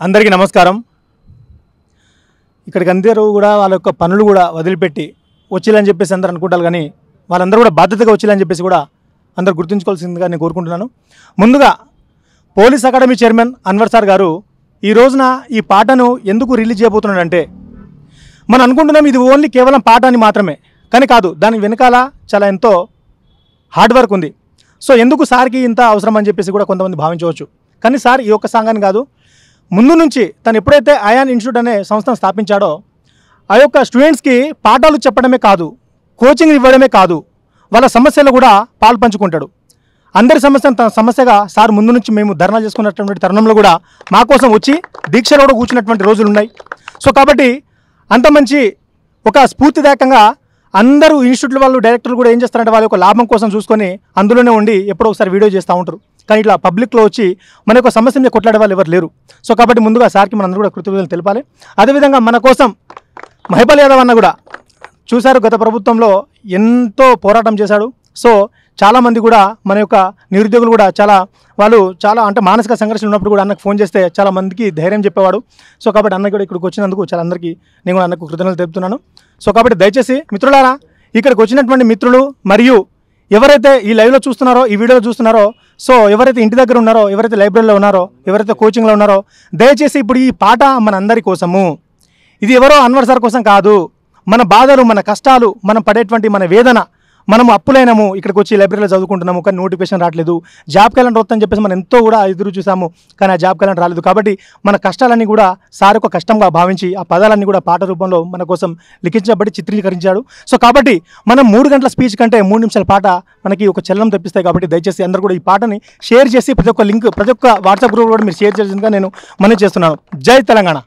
అందరికీ నమస్కారం. ఇక్కడికి అందరూ కూడా వాళ్ళ యొక్క పనులు కూడా వదిలిపెట్టి వచ్చిలని చెప్పేసి అందరూ అనుకుంటారు, కానీ వాళ్ళందరూ కూడా బాధ్యతగా వచ్చిలని చెప్పేసి కూడా అందరూ గుర్తుంచుకోవాల్సిందిగా నేను కోరుకుంటున్నాను. ముందుగా police academy chairman Anwar sir గారు ఈ రోజున ఈ పాటను ఎందుకు రిలీజ్ చేయబోతున్నాడంటే, మనం అనుకుంటున్నాం ఇది ఓన్లీ కేవలం పాట అని మాత్రమే, కానీ కాదు, దాని వెనకాల చాలా ఎంతో హార్డ్ వర్క్ ఉంది. సో ఎందుకు సార్కి ఇంత అవసరం అని చెప్పేసి కూడా కొంతమంది భావించవచ్చు. కానీ సార్ ఈ ఒక్క సాంగాన్ని కాదు, ముందు నుంచి తను ఎప్పుడైతే అయాన్ ఇన్స్టిట్యూట్ అనే సంస్థను స్థాపించాడో ఆ యొక్క స్టూడెంట్స్కి పాఠాలు చెప్పడమే కాదు, కోచింగ్ ఇవ్వడమే కాదు, వాళ్ళ సమస్యలు కూడా పాలు పంచుకుంటాడు. అందరి సమస్యను తన సమస్యగా సార్ ముందు నుంచి మేము ధర్నా చేసుకున్నటువంటి తరుణంలో కూడా మా కోసం వచ్చి దీక్షలో కూడా కూర్చున్నటువంటి రోజులు ఉన్నాయి. సో కాబట్టి అంత మంచి ఒక స్ఫూర్తిదాయకంగా అందరూ ఇన్స్టిట్యూట్ వాళ్ళు డైరెక్టర్లు కూడా ఏం చేస్తారంటే వాళ్ళ యొక్క లాభం కోసం చూసుకొని అందులోనే ఉండి ఎప్పుడో ఒకసారి వీడియో చేస్తూ ఉంటారు. కానీ ఇట్లా పబ్లిక్లో వచ్చి మన యొక్క సమస్య మీద కొట్లాడే వాళ్ళు ఎవరు లేరు. సో కాబట్టి ముందుగా సార్కి మనందరూ కూడా కృతజ్ఞతలు తెలపాలి. అదేవిధంగా మన కోసం మహిపాల్ యాదవ్ అన్న కూడా చూశారు, గత ప్రభుత్వంలో ఎంతో పోరాటం చేశాడు. సో చాలామంది కూడా మన యొక్క నిరుద్యోగులు కూడా చాలా అంటే మానసిక సంఘర్షణ ఉన్నప్పుడు కూడా అన్నకు ఫోన్ చేస్తే చాలా మందికి ధైర్యం చెప్పేవాడు. సో కాబట్టి అన్న కూడా ఇక్కడికి వచ్చినందుకు చాలా అందరికీ నేను కూడా అన్నకు కృతజ్ఞతలు తెలుపుతున్నాను. సో కాబట్టి దయచేసి మిత్రులారా, ఇక్కడికి వచ్చినటువంటి మిత్రులు మరియు ఎవరైతే ఈ లైవ్లో చూస్తున్నారో, ఈ వీడియోలో చూస్తున్నారో, సో ఎవరైతే ఇంటి దగ్గర ఉన్నారో, ఎవరైతే లైబ్రరీలో ఉన్నారో, ఎవరైతే కోచింగ్లో ఉన్నారో, దయచేసి ఇప్పుడు ఈ పాట మన అందరి కోసము. ఇది ఎవరో అన్వర్ సార్ కోసం కాదు. మన బాధలు, మన కష్టాలు, మనం పడేటువంటి మన వేదన, మనము అప్పులైనాము, ఇక్కడికి వచ్చి లైబ్రరీలో చదువుకుంటున్నాము, కానీ నోటిఫికేషన్ రావట్లేదు, జాబ్ క్యాలెండర్ వస్తుందని చెప్పేసి మనం ఎంతో కూడా ఎదురు చూసాము, కానీ ఆ జాబ్ క్యాలెండర్ రాలేదు. కాబట్టి మన కష్టాలన్నీ కూడా సార్ ఒక కష్టంగా భావించి ఆ పదాలన్నీ కూడా పాట రూపంలో మన కోసం లిఖించబడి చిత్రీకరించాడు. సో కాబట్టి మనం 3 గంటల స్పీచ్ కంటే 3 నిమిషాల పాట మనకి ఒక చలనం తెప్పిస్తాయి. కాబట్టి దయచేసి అందరూ కూడా ఈ పాటని షేర్ చేసి ప్రతి ఒక్క లింక్, ప్రతి ఒక్క వాట్సాప్ గ్రూప్ కూడా మీరు షేర్ చేసిందిగా నేను మనవి చేస్తున్నాను. జై తెలంగాణ.